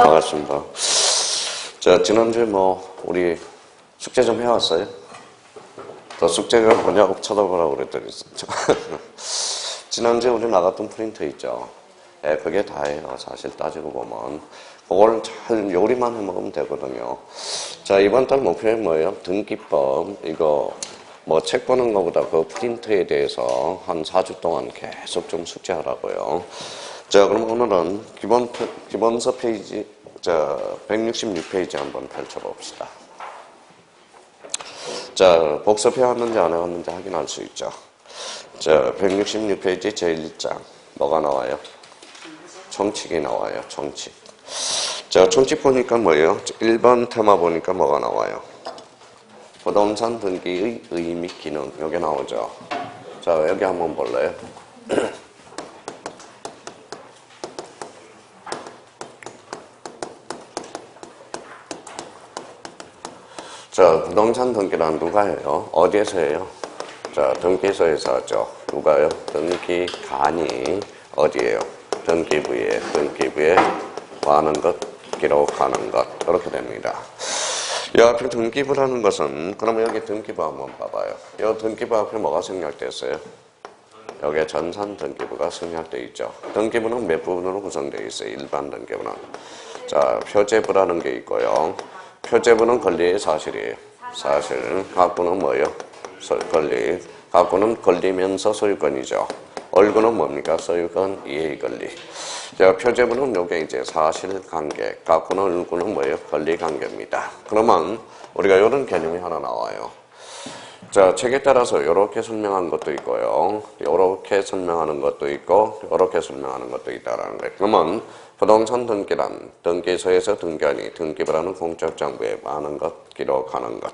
반갑습니다. 자, 지난주에 우리 숙제 좀 해왔어요? 더 숙제가 뭐냐고 쳐다보라고 그랬더니. 지난주에 우리 나갔던 프린트 있죠? 예, 그게 다예요. 사실 따지고 보면. 그걸 잘 요리만 해 먹으면 되거든요. 자, 이번 달 목표는 뭐예요? 등기법. 이거 책 보는 것보다 그 프린트에 대해서 한 4주 동안 계속 좀 숙제하라고요. 자, 그럼 오늘은 기본서 페이지, 166페이지 한번 펼쳐봅시다. 자, 복습해왔는지 안 해왔는지 확인할 수 있죠. 자, 166페이지 제1장. 뭐가 나와요? 총칙이 나와요, 총칙. 자, 총칙 보니까 뭐예요? 1번 테마 보니까 뭐가 나와요? 부동산 등기의 의의 및 기능. 여기 나오죠. 자, 여기 한번 볼래요? 자, 부동산 등기란 누가 해요? 어디에서 해요? 자, 등기소에서 하죠. 누가요? 등기관이 어디에요? 등기부에 하는 것, 기록하는 것. 이렇게 됩니다. 이 앞에 등기부라는 것은, 그러면 여기 등기부 한번 봐봐요. 이 등기부 앞에 뭐가 생략됐어요? 여기에 전산 등기부가 생략되어 있죠. 등기부는 몇 부분으로 구성되어 있어요? 일반 등기부는. 자, 표제부라는 게 있고요. 표제부는 권리의 사실이에요. 사실. 갖고는 뭐예요? 권리. 갖고는 권리면서 소유권이죠. 얼구는 뭡니까? 소유권, 이해의 권리. 자, 표제부는 요게 이제 사실관계. 갖고는 얼구는 뭐예요? 권리관계입니다. 그러면 우리가 이런 개념이 하나 나와요. 자, 책에 따라서 이렇게 설명한 것도 있고요. 이렇게 설명하는 것도 있고, 이렇게 설명하는 것도 있다라는 거예요. 그러면 부동산 등기란 등기소에서 등기하니 등기부라는 공적 정보에 많은 것, 기록하는 것.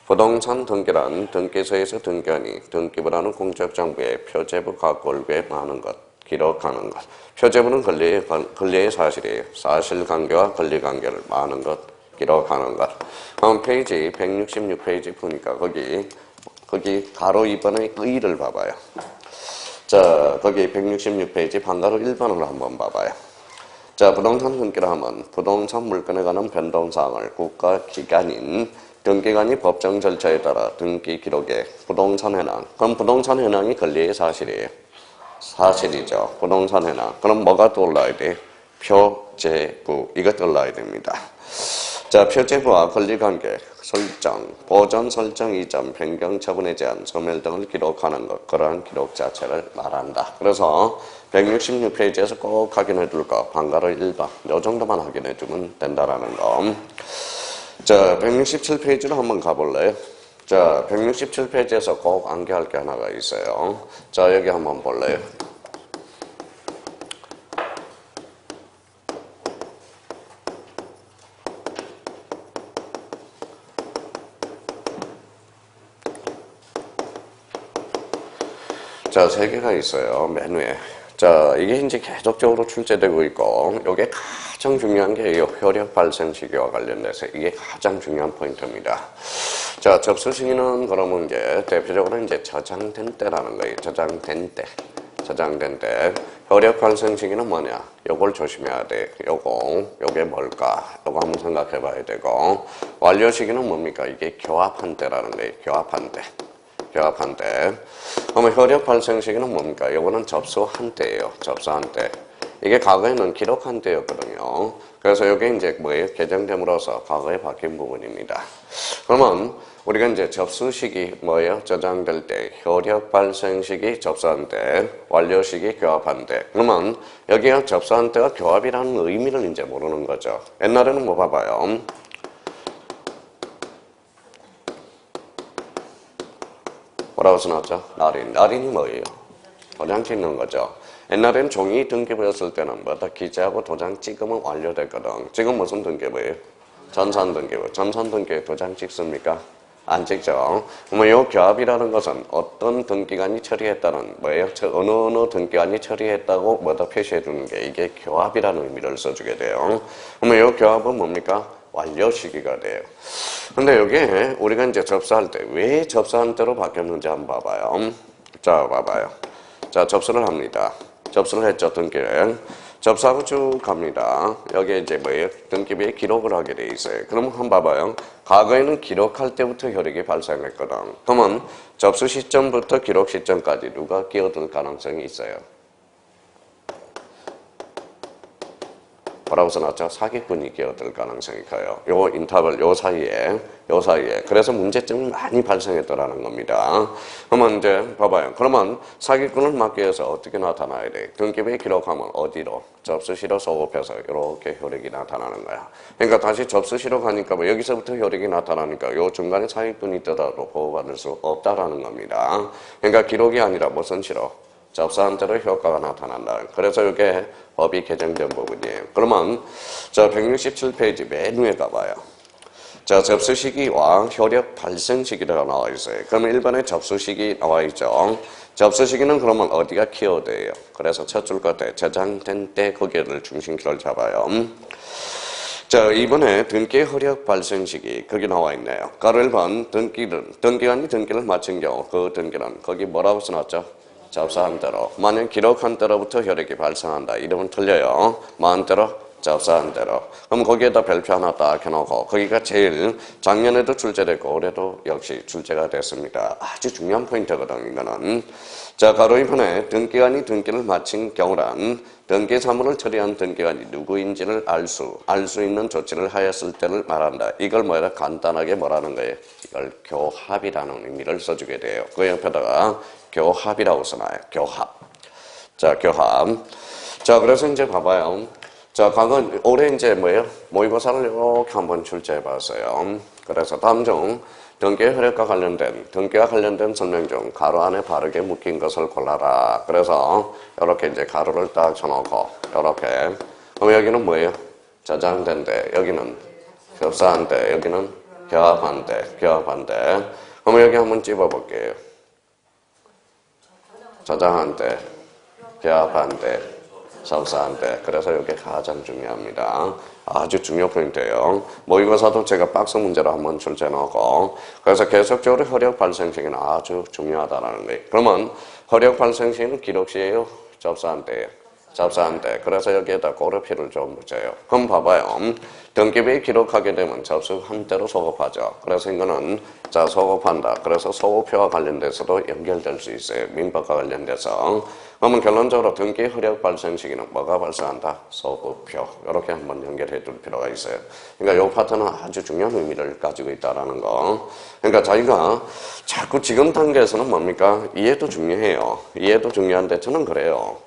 부동산 등기란 등기소에서 등기하니 등기부라는 공적 정보에 표제부 각골구에 많은 것, 기록하는 것. 표제부는 권리의 사실이에요. 사실관계와 권리관계를 많은 것, 기록하는 것. 다음 페이지 166페이지 보니까 거기 가로 2번의 의의를 봐봐요. 자, 거기 166페이지 반가로 1번으로 한번 봐봐요. 자, 부동산 등기를 하면 부동산 물건에 관한 변동사항을 국가기관인 등기관이 법정 절차에 따라 등기 기록에 부동산 현황. 그럼 부동산 현황이 권리의 사실이에요. 사실이죠. 부동산 현황. 그럼 뭐가 떠올라야 돼? 표제부. 이거 떠올라야 됩니다. 자, 표제부와 권리관계, 설정, 보전 설정 이전, 변경 처분에 제한, 소멸 등을 기록하는 것. 그러한 기록 자체를 말한다. 그래서 166페이지에서 꼭 확인해 둘 거. 반가로 1번. 요 정도만 확인해 주면 된다라는 거. 자, 167페이지로 한번 가볼래요? 자, 167페이지에서 꼭 암기할 게 하나가 있어요. 자, 여기 한번 볼래요? 자, 3개가 있어요. 맨 위에. 자, 이게 이제 계속적으로 출제되고 있고, 이게 가장 중요한 게 이 효력 발생 시기와 관련돼서 이게 가장 중요한 포인트입니다. 자, 접수 시기는 그러면 이제 대표적으로 이제 저장된 때라는 거예요. 저장된 때. 효력 발생 시기는 뭐냐? 요걸 조심해야 돼. 요게 뭘까? 요거 한번 생각해 봐야 되고, 완료 시기는 뭡니까? 이게 교합한 때라는 거예요. 교합한 때. 그러면 효력 발생 시기는 뭡니까? 이거는 접수한 때예요. 접수한 때. 이게 과거에는 기록한 때였거든요. 그래서 이게 이제 뭐예요? 개정됨으로써 과거에 바뀐 부분입니다. 그러면 우리가 이제 접수 시기 뭐예요? 저장될 때, 효력 발생 시기 접수한 때, 완료 시기 교합한 때. 그러면 여기에 접수한 때가 교합이라는 의미를 이제 모르는 거죠. 옛날에는 뭐 봐봐요. 뭐라고 써놨죠? 날인이 뭐예요? 도장 찍는 거죠. 옛날엔 종이 등기부였을 때는 뭐다 기재하고 도장 찍으면 완료됐거든. 지금 무슨 등기부예요? 전산 등기부. 전산 등기에 도장 찍습니까? 안 찍죠. 그러면 이 교합이라는 것은 어떤 등기관이 처리했다는 뭐예요? 어느 등기관이 처리했다고 뭐다 표시해 주는 게 이게 교합이라는 의미를 써주게 돼요. 그러면 이 교합은 뭡니까? 완료 시기가 돼요. 근데 여기에 우리가 이제 접수할 때 왜 접수한 때로 바뀌었는지 한번 봐봐요. 자, 봐봐요. 자, 접수를 합니다. 접수를 했죠, 등기를. 접수하고 쭉 갑니다. 여기에 이제 뭐예요? 등기부에 기록을 하게 돼 있어요. 그럼 한번 봐봐요. 과거에는 기록할 때부터 혈액이 발생했거든. 그러면 접수 시점부터 기록 시점까지 누가 끼어들 가능성이 있어요? 뭐라고 써놨죠? 사기꾼이 끼어들 가능성이 커요. 요 인터벌, 요 사이에. 그래서 문제점이 많이 발생했더라는 겁니다. 그러면 이제 봐봐요. 그러면 사기꾼을 막기 위해서 어떻게 나타나야 돼? 등기부에 기록하면 어디로? 접수시로 소급해서 이렇게 혈액이 나타나는 거야. 그러니까 다시 접수시로 가니까 뭐 여기서부터 혈액이 나타나니까 요 중간에 사기꾼이 있더라도 보호받을 수 없다라는 겁니다. 그러니까 기록이 아니라 무슨 시로? 접수한 대로 효과가 나타난다. 그래서 이게 법이 개정된 부분이에요. 그러면 저 167페이지 맨 위에 가봐요. 자, 접수 시기와 효력 발생 시기가 나와 있어요. 그러면 1번에 접수 시기 나와 있죠. 접수 시기는 그러면 어디가 키워드예요? 그래서 첫 줄 끝에 저장된 때 거기를 중심키를 잡아요. 자, 이번에 등기 효력 발생 시기 거기 나와 있네요. 가로 1번 등기관이 등기를 마친 경우 그 등기는 거기 뭐라고 써놨죠? 접수한 대로. 만약 기록한 대로부터 혈액이 발생한다. 이러면 틀려요. 마한 대로, 접수한 대로. 그럼 거기에다 별표 하나 딱 해놓고 거기가 제일 작년에도 출제됐고 올해도 역시 출제가 됐습니다. 아주 중요한 포인트거든요. 이거는. 자, 가로 2번에 등기관이 등기를 마친 경우란 등기 사무를 처리한 등기관이 누구인지를 알 수 있는 조치를 하였을 때를 말한다. 이걸 뭐라 간단하게 뭐라는 거예요? 이걸 교합이라는 의미를 써주게 돼요. 그 옆에다가 교합이라고 써놔요. 교합. 자, 교합. 자, 그래서 이제 봐봐요. 자, 올해 이제 뭐예요? 모의고사를 이렇게 한번 출제해 봤어요. 그래서 다음 중 등기의 효력과 관련된, 등기와 관련된 설명 중 가로 안에 바르게 묶인 것을 골라라. 그래서 이렇게 이제 가로를 딱 쳐놓고, 이렇게. 그럼 여기는 뭐예요? 저장된 데, 여기는 접수한 데, 여기는 교합한 데. 그럼 여기 한번 찝어볼게요. 저장한 때, 교합한 때, 접수한 때. 그래서 이게 가장 중요합니다. 아주 중요 포인트예요. 모의고사도 제가 박스 문제로 한번 출제해놓고 그래서 계속적으로 효력 발생 시기는 아주 중요하다는 거예요. 그러면 효력 발생 시기는 기록 시에요? 접수한 때예요? 접수한 때. 그래서 여기에다 꼬르피를 좀 붙여요. 그럼 봐봐요. 등기부에 기록하게 되면 접수한 대로 소급하죠. 그래서 이거는 자 소급한다. 그래서 소급표와 관련돼서도 연결될 수 있어요. 민법과 관련돼서. 그러면 결론적으로 등기 효력 발생 시기는 뭐가 발생한다? 소급표. 이렇게 한번 연결해 둘 필요가 있어요. 그러니까 이 파트는 아주 중요한 의미를 가지고 있다는 거. 그러니까 저희가 자꾸 지금 단계에서는 뭡니까? 이해도 중요해요. 이해도 중요한데 저는 그래요.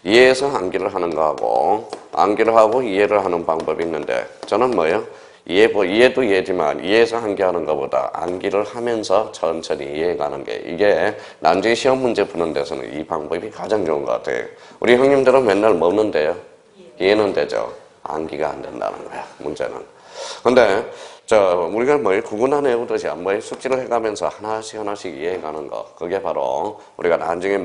이해해서 암기를 하는 거하고 암기를 하고 이해를 하는 방법이 있는데 저는 뭐예요? 이해도 이해지만 이해해서 암기하는 것보다 암기를 하면서 천천히 이해해가는 게 이게 나중에 시험 문제 푸는 데서는 이 방법이 가장 좋은 것 같아요. 우리 형님들은 맨날 먹는데요. 이해는 되죠. 암기가 안 된다는 거야. 문제는. 근데 우리가 구분한 외우듯이 숙지를 해가면서 하나씩 이해해가는 거. 그게 바로 우리가 나중에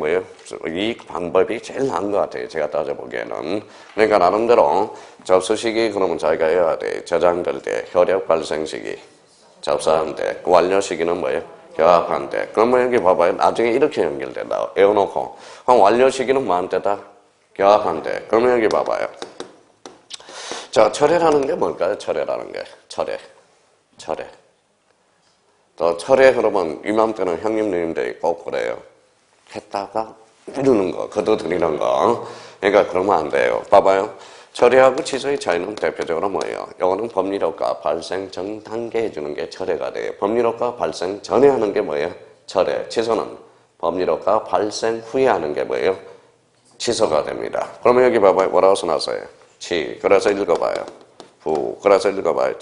이 방법이 제일 나은 것 같아요. 제가 따져보기에는. 그러니까 나름대로 접수 시기 그러면 자기가 해야 돼. 저장될 때, 효력 발생 시기, 접수한 때, 완료 시기는 교합한 때. 그러면 여기 봐봐요. 나중에 이렇게 연결된다. 외워놓고. 그럼 완료 시기는 뭐한 때다? 교합한 때. 그러면 여기 봐봐요. 자, 철회라는 게 뭘까요? 철회라는 게. 철회. 또 철회 그러면 이맘때는 형님 누님들이 꼭 그래요. 했다가 이루는 거, 거둬들이는 거. 그러니까 그러면 안 돼요. 봐봐요. 철회하고 취소의 차이는 대표적으로 뭐예요? 이거는 법률효과 발생 전 단계에 해주는 게 철회가 돼요. 법률효과 발생 전에 하는 게 뭐예요? 철회. 취소는 법률효과 발생 후에 하는 게 뭐예요? 취소가 됩니다. 그러면 여기 봐봐요. 뭐라고 써놨어요? 그래서 읽어봐요. 그래서 읽어봐요.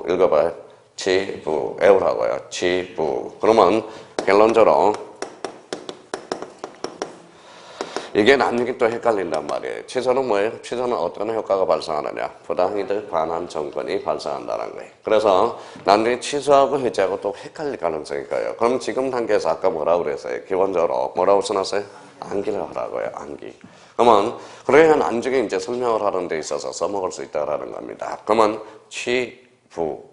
읽어봐요. 외우라고요. 그러면 결론적으로 이게 나중에 또 헷갈린단 말이에요. 취소는 뭐예요? 취소는 어떤 효과가 발생하느냐? 부당이득 반환 정권이 발생한다는 거예요. 그래서 나중에 취소하고 해제하고 또 헷갈릴 가능성이 있어요. 그럼 지금 단계에서 아까 뭐라고 그랬어요? 기본적으로 뭐라고 써놨어요? 암기를 하라고요. 암기. 그러면 그래야 나중에 이제 설명을 하는 데 있어서 써먹을 수 있다라는 겁니다. 그러면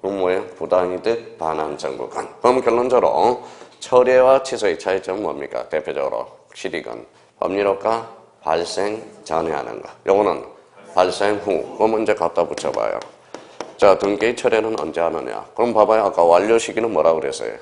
그럼 뭐예요? 부당이득 반환 정부간. 그럼 결론적으로 철회와 취소의 차이점은 뭡니까? 대표적으로 실익은 법률효과 발생 전에 하는 거. 요거는 발생 후. 그럼 문제 갖다 붙여봐요. 자, 등기 철회는 언제 하느냐? 그럼 봐봐요. 아까 완료 시기는 뭐라 그랬어요?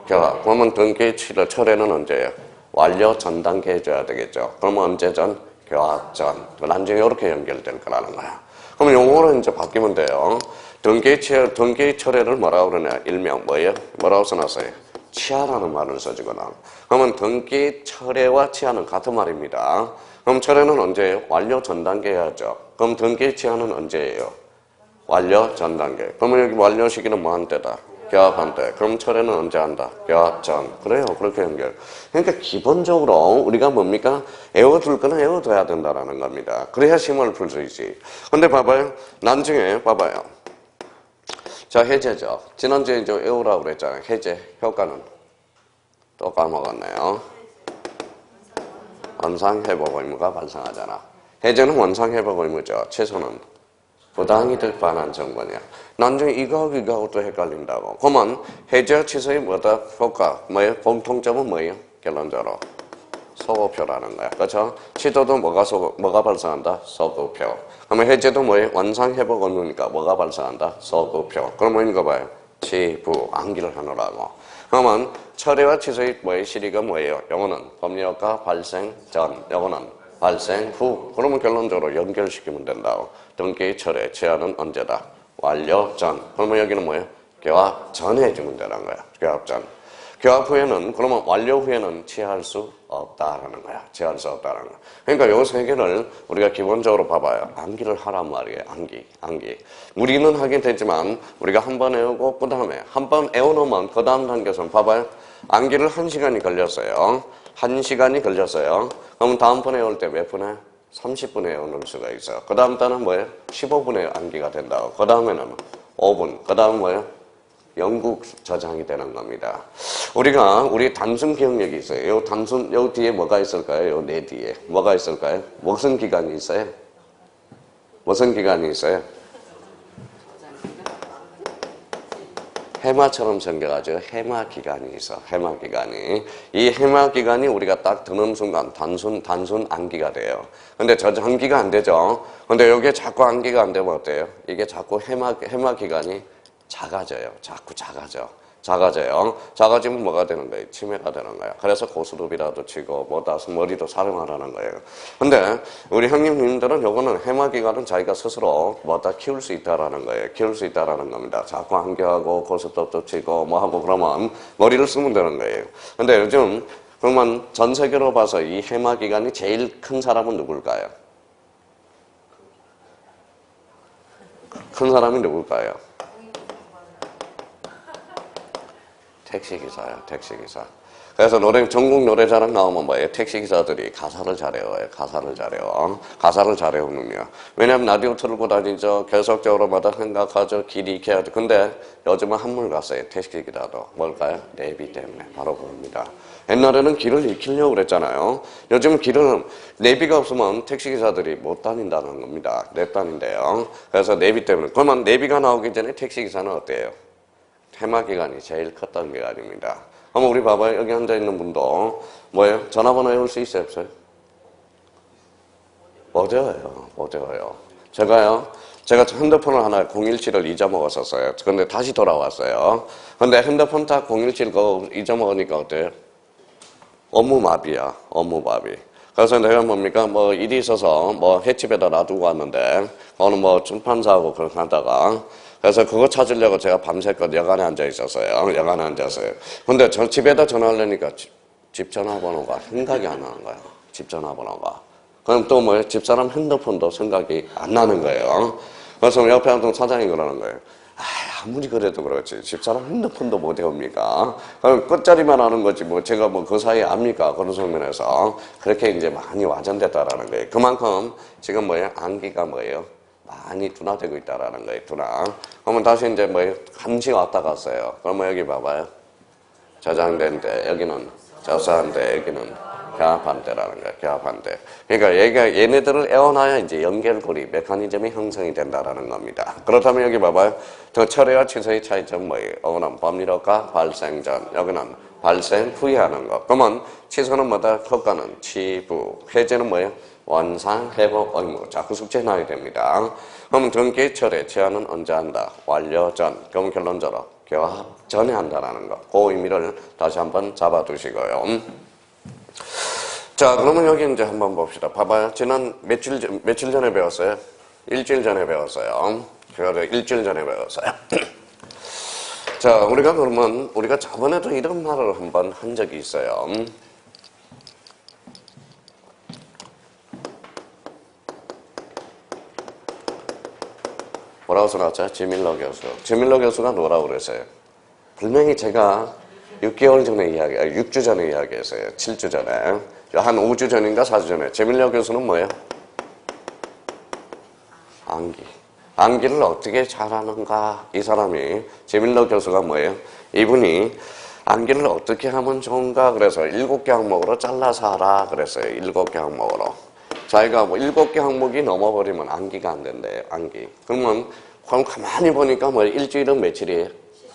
교합. 그러면 등기 철회는 언제예요? 완료 전 단계 해줘야 되겠죠. 그러면 언제 전? 교합 전. 나중에 이렇게 연결될 거라는 거야. 그럼 용어는 이제 바뀌면 돼요. 등기 철회를 뭐라고 그러냐? 일명 뭐예요? 뭐라고 써놨어요? 취하라는 말을 써주거나. 그러면 등기 철회와 취하는 같은 말입니다. 그럼 철회는 언제예요? 완료 전 단계 해야죠. 그럼 등기 취하는 언제예요? 완료 전 단계. 그러면 여기 완료 시기는 뭐 한 때다? 교합한 때. 그럼 철회는 언제 한다? 교합 전. 그래요. 그렇게 연결. 그러니까 기본적으로 우리가 뭡니까? 애워둘 거는 애워둬야 된다라는 겁니다. 그래야 시험을 풀 수 있지. 근데 봐봐요. 나중에 봐봐요. 자, 해제죠. 지난주에 이제 외우라고 그랬잖아요. 해제. 효과는 또 까먹었네요. 원상회복 의무가 발생하잖아. 해제는 원상회복 의무죠. 최소는 부당이득 반환 정보냐. 나중에 이거하고 또 헷갈린다고. 그러면 해제 취소의 뭐다? 효과. 뭐예요? 공통점은 뭐예요? 결론적으로. 소급표라는 거야. 그렇죠? 취소도 뭐가 발생한다? 소급표. 그러면 해제도 뭐예요? 원상회복 의무니까 뭐가 발생한다? 소급표. 그럼 뭐인가 봐요? 취부. 암기를 하느라고. 그러면 철회와 취소의 뭐예요? 시리가 뭐예요? 요거는 법리효과 발생 전. 요거는 발생 후. 그러면 결론적으로 연결시키면 된다고. 등기 철회 취하는 언제다? 완료 전. 그러면 여기는 뭐예요? 교합 전에 해주면 되는 거야. 교합 전. 교합 후에는, 그러면 완료 후에는 취할 수 없다라는 거야. 취할 수 없다라는 거야. 그러니까 요 세 개를 우리가 기본적으로 봐봐요. 암기를 하란 말이에요. 암기. 우리는 하게 되지만 우리가 한 번 외우고 그 다음에 한 번 외워놓으면 그 다음 단계에서는 봐봐요. 암기를 1시간이 걸렸어요. 1시간이 걸렸어요. 그럼 다음번에 외울 때 몇 분에? 30분에 외우는 수가 있어요. 그 다음 단은 뭐예요? 15분에 암기가 된다고. 그 다음에는 5분. 그 다음 뭐예요? 영국 저장이 되는 겁니다. 우리 단순 기억력이 있어요. 요 뒤에 뭐가 있을까요? 요 네 뒤에. 뭐가 있을까요? 무슨 기간이 있어요? 무슨 기간이 있어요? 해마처럼 생겨가지고 해마 기간이 있어. 해마 기간이. 이 해마 기간이 우리가 딱 드는 순간 단순 암기가 돼요. 근데 저장기가 안 되죠. 근데 여기에 자꾸 암기가 안 되면 어때요? 이게 자꾸 해마 기간이 작아져요. 자꾸 작아져요. 작아지면 뭐가 되는 거예요? 치매가 되는 거예요. 그래서 고스톱이라도 치고 머리도 사용하라는 거예요. 근데 우리 형님들은 요거는 해마기간은 자기가 스스로 키울 수 있다라는 거예요. 키울 수 있다라는 겁니다. 자꾸 암기하고 고스톱도 치고 뭐 하고 그러면 머리를 쓰면 되는 거예요. 근데 요즘 그러면 전 세계로 봐서 이 해마기간이 제일 큰 사람은 누굴까요? 큰 사람이 누굴까요? 택시기사요, 택시기사. 그래서 전국 노래자랑 나오면 뭐예요? 택시기사들이 가사를 잘 외워요. 가사를 잘 외우는요. 왜냐면 라디오 틀고 다니죠. 계속적으로마다 생각하죠. 길 익혀야죠. 근데 요즘은 한물 갔어요. 택시기사도. 뭘까요? 내비 때문에. 바로 그겁니다. 옛날에는 길을 익히려고 그랬잖아요. 요즘 길은 내비가 없으면 택시기사들이 못 다닌다는 겁니다. 못 다닌대요. 그래서 내비 때문에. 그러면 내비가 나오기 전에 택시기사는 어때요? 해마기간이 제일 컸던 기간입니다. 한번 우리 봐봐요. 여기 앉아있는 분도 뭐예요? 전화번호 외울 수 있어요? 없어요? 못 외워요. 제가 핸드폰을 하나 017을 잊어먹었었어요. 근데 다시 돌아왔어요. 근데 핸드폰 딱 017 그거 잊어먹으니까 어때요? 업무마비야. 그래서 내가 뭡니까? 일이 있어서 횟집에다 놔두고 왔는데 어느 출판사하고 그렇게 하다가 그래서 그거 찾으려고 제가 밤새껏 여간에 앉아 있었어요. 근데 저 집에다 전화하려니까 집 전화번호가 생각이 안 나는 거예요. 집 전화번호가. 그럼 또 집사람 핸드폰도 생각이 안 나는 거예요. 그래서 옆에 앉은 사장이 그러는 거예요. 아무리 그래도 그렇지. 집사람 핸드폰도 못 외웁니까? 그럼 끝자리만 아는 거지. 제가 그 사이에 압니까? 그런 측면에서. 그렇게 이제 많이 와전됐다라는 거예요. 그만큼 지금 암기가 많이 둔화되고 있다라는 거예요. 그러면 다시 이제 감시 왔다 갔어요. 그러면 여기 봐봐요. 저장된데 여기는 저사한데 여기는 교합한대라는 거예요. 교합한대. 그러니까 얘네들을 애워놔야 이제 연결고리 메커니즘이 형성이 된다라는 겁니다. 그렇다면 여기 봐봐요. 저 철회와 취소의 차이점 뭐예요? 이거는 법리효과 발생 전, 여기는 발생 후에 하는 거. 그러면 취소는 뭐다? 효과는 치부. 해제는 뭐예요? 원상, 회복, 의무. 자, 그 숙제 나야 됩니다. 그럼 등기 철회, 제한은 언제 한다? 완료 전. 그럼 결론적으로 교합 전에 한다라는 거. 그 의미를 다시 한번 잡아두시고요. 자, 그러면 여기 이제 한번 봅시다. 봐봐요. 지난 며칠 전에 배웠어요? 일주일 전에 배웠어요. 그래서 일주일 전에 배웠어요. 자, 우리가 저번에도 이런 말을 한번 한 적이 있어요. 뭐라고 써놨죠? 지밀러 교수. 지밀러 교수가 뭐라고 그랬어요? 분명히 제가 6개월 전에 6주 전에 이야기했어요. 7주 전에. 한 5주 전인가 4주 전에. 지밀러 교수는 뭐예요? 암기. 암기를 어떻게 잘하는가? 이 사람이, 지밀러 교수가 뭐예요? 이분이 암기를 어떻게 하면 좋은가? 그래서 7개 항목으로 잘라서 하라. 그랬어요. 7개 항목으로. 자기가 뭐 7개 항목이 넘어버리면 암기가 안 된대요. 암기. 그러면 가만히 보니까 뭐 일주일은 며칠이에요?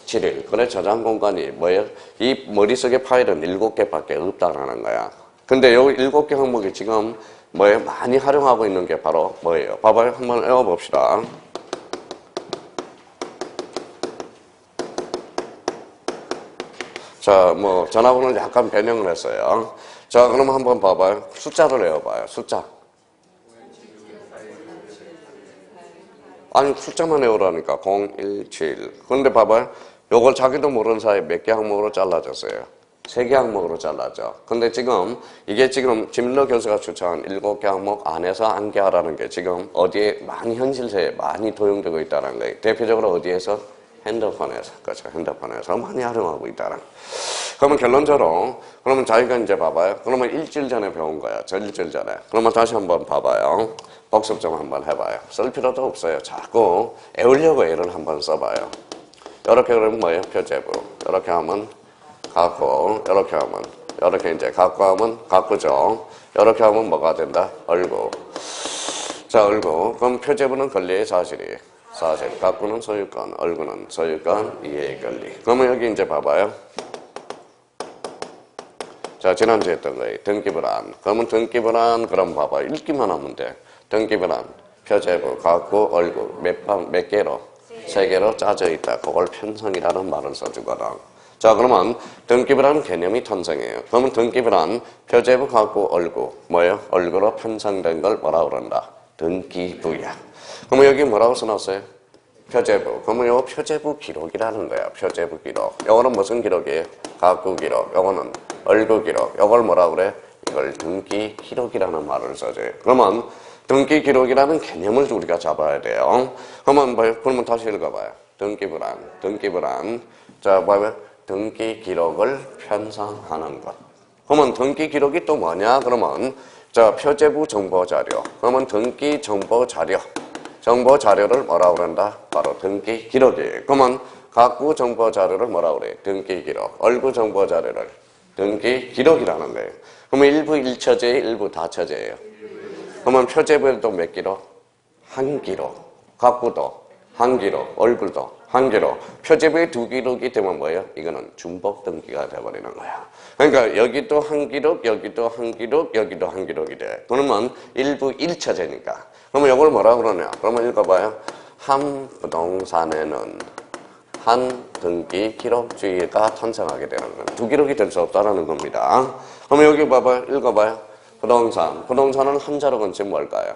7일. 그래 저장 공간이 뭐예요? 이 머릿속에 파일은 7개밖에 없다라는 거야. 근데 여기 7개 항목이 지금 뭐예요? 많이 활용하고 있는 게 바로 뭐예요? 봐봐요. 한번 외워봅시다. 자, 뭐 전화번호를 약간 변형을 했어요. 자, 그럼 한번 봐봐요. 숫자를 외워봐요. 숫자. 아니, 숫자만 외우라니까. 0, 1, 7. 그런데 봐봐요. 요걸 자기도 모르는 사이에 몇 개 항목으로 잘라졌어요. 3개 항목으로 잘라져. 근데 이게 지금 지밀러 교수가 추천한 7개 항목 안에서 암기하라는 게 지금 어디에 많이 현실세에 많이 도용되고 있다는 거예요. 대표적으로 어디에서? 핸드폰에서. 그렇죠. 핸드폰에서 많이 활용하고 있다는 거예요. 그러면 결론적으로, 그러면 자기가 이제 봐봐요. 그러면 일주일 전에 배운 거야. 저 일주일 전에. 그러면 다시 한번 봐봐요. 복습 좀 한번 해봐요. 쓸 필요도 없어요. 자꾸 애우려고 애를 한번 써봐요. 이렇게 그러면 뭐예요? 표제부. 이렇게 하면 갖고, 이렇게 하면, 이렇게 이제 갖고 하면 갖고죠. 이렇게 하면 뭐가 된다? 얼구. 자, 얼구. 그럼 표제부는 권리의 사실이. 사실. 갖고는 소유권, 얼구는 소유권, 이해의 권리. 그러면 여기 이제 봐봐요. 자, 지난주에 했던 거예요. 등기불안. 그러면 등기불안, 그럼 봐봐. 읽기만 하면 돼. 등기불안, 표제부, 갖고, 얼구. 몇 개로? 3개로 짜져 있다. 그걸 편성이라는 말을 써주거든. 자, 그러면 등기불안 개념이 탄생해요. 그러면 등기불안, 표제부, 갖고, 얼구. 뭐예요? 얼구로 편성된 걸 뭐라고 그런다? 등기부야. 그러면 여기 뭐라고 써놨어요? 표제부. 그러면 이거 표제부 기록이라는 거야. 표제부 기록. 이거는 무슨 기록이에요? 갖고 기록. 이거는 얼구 기록. 이걸 뭐라고 그래? 이걸 등기 기록이라는 말을 써줘요. 그러면 등기 기록이라는 개념을 우리가 잡아야 돼요. 그러면 뭐예요? 그러면 다시 읽어봐요. 등기불안. 등기불안. 자, 뭐예요? 등기 기록을 편성하는 것. 그러면 등기 기록이 또 뭐냐? 그러면 자, 표제부 정보 자료. 그러면 등기 정보 자료. 정보 자료를 뭐라고 그런다? 바로 등기 기록이에요. 그러면 갖고 정보 자료를 뭐라고 그래? 등기 기록. 얼구 정보 자료를 등기 기록이라는 거예요. 그러면 일부 1처제예요? 일부 다처제예요? 그러면 표제부에도 몇 기록? 한 기록. 갖고도 한 기록. 얼굴도 한 기록. 표제부에 2기록이 되면 뭐예요? 이거는 중복 등기가 돼버리는 거야. 그러니까 여기도 한 기록, 여기도 한 기록, 여기도 한 기록이 돼. 그러면 일부 1처제니까. 그러면 이걸 뭐라고 그러냐? 그러면 읽어봐요. 한 부동산에는 한 등기 기록주의가 탄생하게 되는 거예요. 2기록이 될 수 없다는 겁니다. 그러면 여기 봐봐요. 읽어봐요. 부동산. 부동산은 한자로 건지 뭘까요?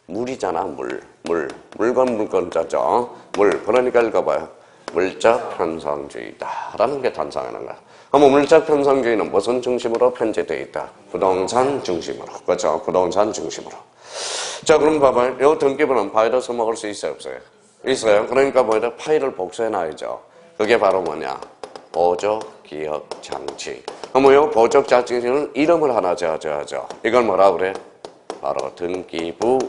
물이잖아, 물. 물건 자죠. 물. 그러니까 읽어봐요. 물적 편성주의다라는 게 탄생하는 거야. 그러면 물적 편성주의는 무슨 중심으로 편제되어 있다? 부동산 중심으로. 그렇죠? 부동산 중심으로. 자, 그럼 봐봐요. 이 등기부는 바이러스 먹을 수 있어요, 없어요? 있어요. 그러니까 뭐예요? 파일을 복사해놔야죠. 그게 바로 뭐냐? 보적 기억 장치. 그러면 이 보적 장치는 이름을 하나 지어줘야죠. 이걸 뭐라 그래? 바로 등기부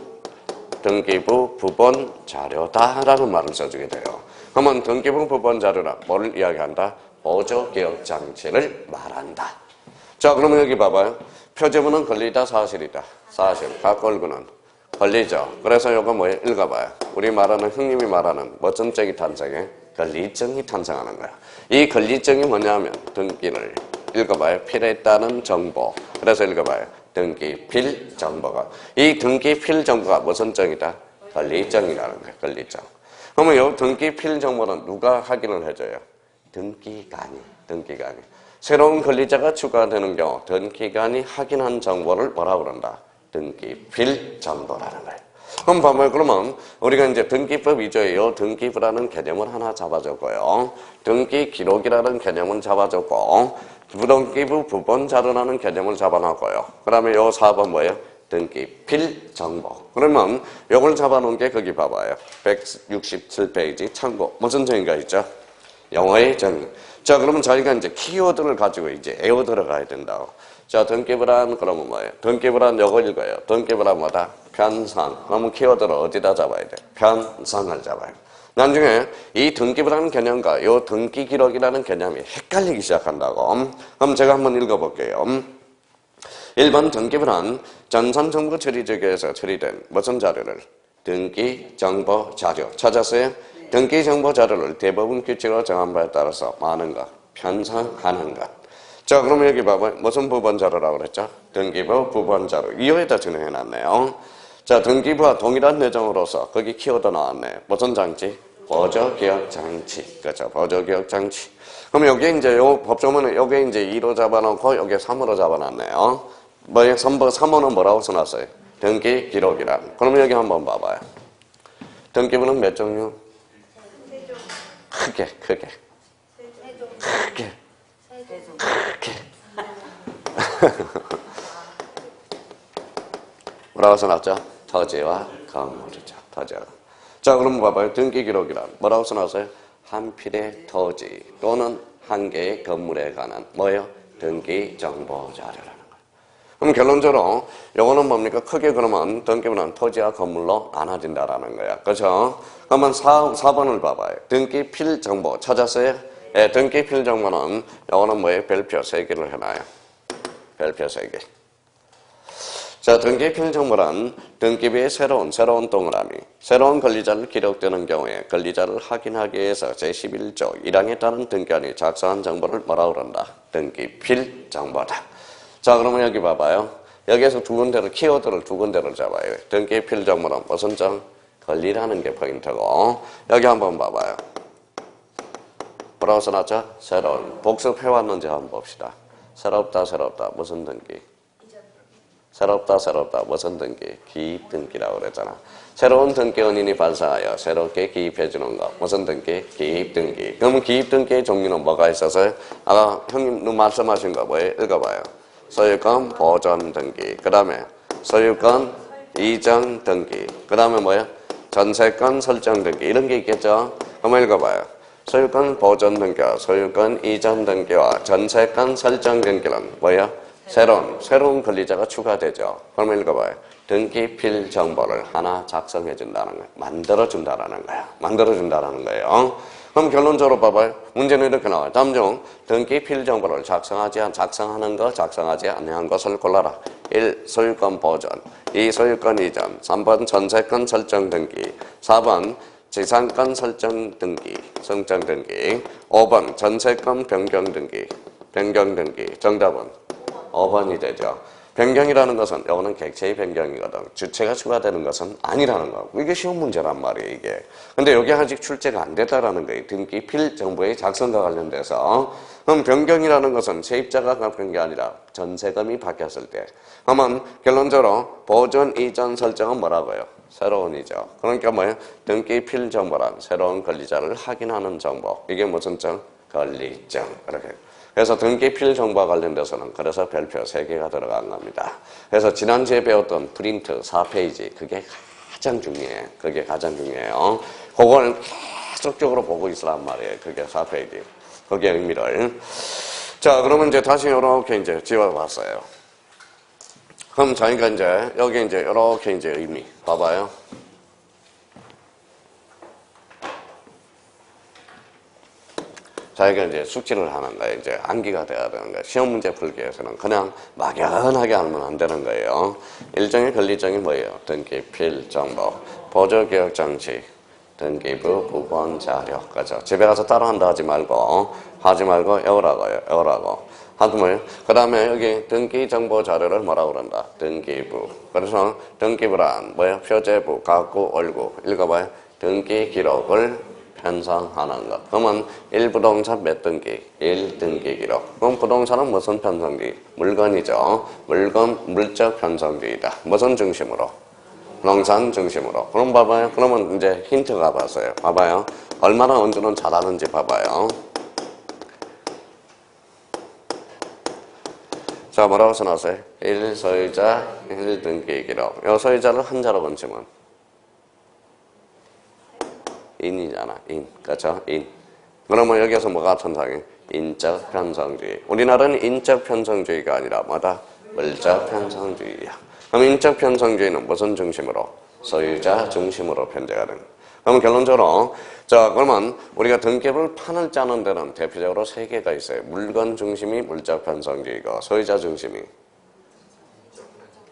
부본 자료다라는 말을 써주게 돼요. 그러면 등기부 부본 자료라 뭘 이야기한다? 보적 기억 장치를 말한다. 자, 그러면 여기 봐봐요. 표제부는 권리다, 사실이다. 사실. 갖고 얼구는 권리죠. 그래서 이거 뭐예요? 읽어봐요. 우리 말하는 형님이 말하는 어떤 짝이 탄생해? 권리증이 탄생하는 거야. 이 권리증이 뭐냐면 등기를 읽어봐요. 필에 따른 정보. 그래서 읽어봐요. 등기필 정보가. 이 등기필 정보가 무슨 정이다? 권리증이라는 거야. 권리증. 그러면 이 등기필 정보는 누가 확인을 해줘요? 등기관이. 새로운 권리자가 추가되는 경우 등기관이 확인한 정보를 뭐라고 그런다? 등기필 정보라는 거예요. 그럼 봐봐요. 그러면 우리가 이제 등기법 2조에 이 등기부라는 개념을 하나 잡아줬고요. 등기 기록이라는 개념을 잡아줬고, 부등기부 부본자료라는 개념을 잡아놨고요. 그 다음에 요 4번 뭐예요? 등기필 정보. 그러면 요걸 잡아놓은 게 거기 봐봐요. 167페이지 참고. 무슨 정의가 있죠? 영어의 정의. 자, 그러면 저희가 이제 키워드를 가지고 이제 애워 들어가야 된다고. 자, 등기부란 그러면 뭐예요? 등기부란 요거 읽어요. 등기부란 뭐다? 편상. 그러면 키워드를 어디다 잡아야 돼? 편상을 잡아요. 나중에 이 등기부라는 개념과 요 등기 기록이라는 개념이 헷갈리기 시작한다고. 그럼 제가 한번 읽어볼게요. 1번 등기부란 전산정보 처리제도에서 처리된 무슨 자료를? 등기정보 자료. 찾았어요? 등기정보 자료를 대법원 규칙으로 정한 바에 따라서 많은 것, 편성하는 것. 자, 그러면 여기 봐봐요. 무슨 부본자료라고 그랬죠? 등기부 부본자료. 이어에다 진행해놨네요. 자, 등기부와 동일한 내정으로서 거기 키워드 나왔네. 무슨 장치? 보조기억장치. 그렇죠. 보조기억장치. 그럼 여기 이제 요 법조문은 여기 이제 2로 잡아놓고 여기 3으로 잡아놨네요. 뭐예요? 3호는 뭐라고 써놨어요? 등기 기록이란. 그러면 여기 한번 봐봐요. 등기부는 몇 종류? 크게. 뭐라고 써놨죠? 토지와 건물이죠. 토지와. 자, 그럼 봐봐요. 등기 기록이란 뭐라고 써놨어요? 한 필의 토지 또는 한 개의 건물에 관한 뭐예요? 등기 정보 자료라는 거예요. 그럼 결론적으로 요거는 뭡니까? 크게 그러면 등기부는 토지와 건물로 나눠진다라는 거야. 그렇죠? 그러면 4번을 봐봐요. 등기 필 정보 찾았어요? 예, 등기 필 정보는 요거는 뭐예요? 별표 3개를 해놔요. 별표 3개. 자, 등기필 정보란 등기부의 새로운 동그라미, 새로운 권리자를 기록되는 경우에 권리자를 확인하기 위해서 제11조 1항에 따른 등기관이 작성한 정보를 뭐라고 그런다? 등기필 정보다. 자, 그러면 여기 봐봐요. 여기에서 두 군데를, 키워드를 두 군데를 잡아요. 등기필 정보는 무슨 정? 권리라는 게 포인트고, 여기 한번 봐봐요. 뭐라고 써놨죠? 새로운. 복습해왔는지 한번 봅시다. 새롭다. 무슨 등기? 새롭다. 무슨 등기? 기입 등기라고 그랬잖아. 새로운 등기 원인이 발생하여 새롭게 기입해주는 것. 무슨 등기? 기입 등기. 그러면 기입 등기의 종류는 뭐가 있어서요? 아까 형님 말씀하신 거 뭐예요? 읽어봐요. 소유권 보존 등기. 그 다음에 소유권 이전 등기. 그 다음에 뭐예요? 전세권 설정 등기. 이런 게 있겠죠? 한번 읽어봐요. 소유권 보존 등기와 소유권 이전 등기와 전세권 설정 등기는 뭐예요? 새로운 권리자가 추가되죠. 그러면 읽어봐요. 등기필 정보를 하나 작성해준다는 거예요. 만들어준다는 거예요. 그럼 결론적으로 봐봐요. 문제는 이렇게 나와요. 다음 중 등기필 정보를 작성하는 것, 작성하지 않는 것을 골라라. 1. 소유권 보존, 2. 소유권 이전, 3번 전세권 설정 등기, 4번 지상권 설정 등기, 5번 전세권 변경 등기. 정답은 5번이 되죠. 변경이라는 것은 이거는 객체의 변경이거든. 주체가 추가되는 것은 아니라는 거. 이게 쉬운 문제란 말이에요, 이게. 근데 여기 아직 출제가 안 됐다라는 거예요. 등기필 정보의 작성과 관련돼서. 그럼 변경이라는 것은 세입자가 바뀐 게 아니라 전세금이 바뀌었을 때. 그러면 결론적으로 보존 이전 설정은 뭐라고요? 새로운이죠. 그러니까 뭐예요? 등기필 정보란 새로운 권리자를 확인하는 정보. 이게 무슨 정? 권리증. 이렇게. 그래서 등기필 정보와 관련돼서는 그래서 별표 3개가 들어간 겁니다. 그래서 지난주에 배웠던 프린트 4페이지 그게 가장 중요해. 요 그걸 계속적으로 보고 있으란 말이에요. 그게 4페이지. 그게 의미를. 자, 그러면 이제 다시 이렇게 이제 지워봤어요. 그럼 저희가 이제 여기 이제 이렇게 이제 의미 봐봐요. 자기가 이제 숙지를 하는 거예요. 이제 암기가 돼야 되는 거예요. 시험 문제 풀기 위해서는 그냥 막연하게 하면 안 되는 거예요. 일종의 권리증이 뭐예요? 등기필 정보, 보조기억장치, 등기부 부본 자료. 그죠? 집에 가서 따로 한다 하지 말고 외우라고요. 외우라고. 하면 그 다음에 여기 등기 정보 자료를 뭐라고 그런다? 등기부. 그래서 등기부란 뭐예요? 표제부, 가구, 월구. 읽어봐요. 등기 기록을 편성하는 것. 그러면 1부동산 몇 등기? 1등기 기록. 그럼 부동산은 무슨 편성주의? 물건이죠. 물건, 물적 편성주의다. 무슨 중심으로? 부동산 중심으로. 그럼 봐봐요. 그러면 이제 힌트가 봤어요. 봐봐요. 얼마나 원주는 잘하는지 봐봐요. 자, 뭐라고 써놨어요? 1소유자 1등기 기록. 이 소유자를 한자로 건치면 인이잖아. 인. 그렇죠? 인. 그러면 여기서 뭐가 천상해? 인적 편성주의. 우리나라는 인적 편성주의가 아니라 뭐다? 물적 편성주의야. 그럼 인적 편성주의는 무슨 중심으로? 소유자 중심으로 편제하는. 그럼 결론적으로 자 그러면 우리가 등기부를 판을 짜는 데는 대표적으로 세 개가 있어요. 물건 중심이 물적 편성주의고 소유자 중심이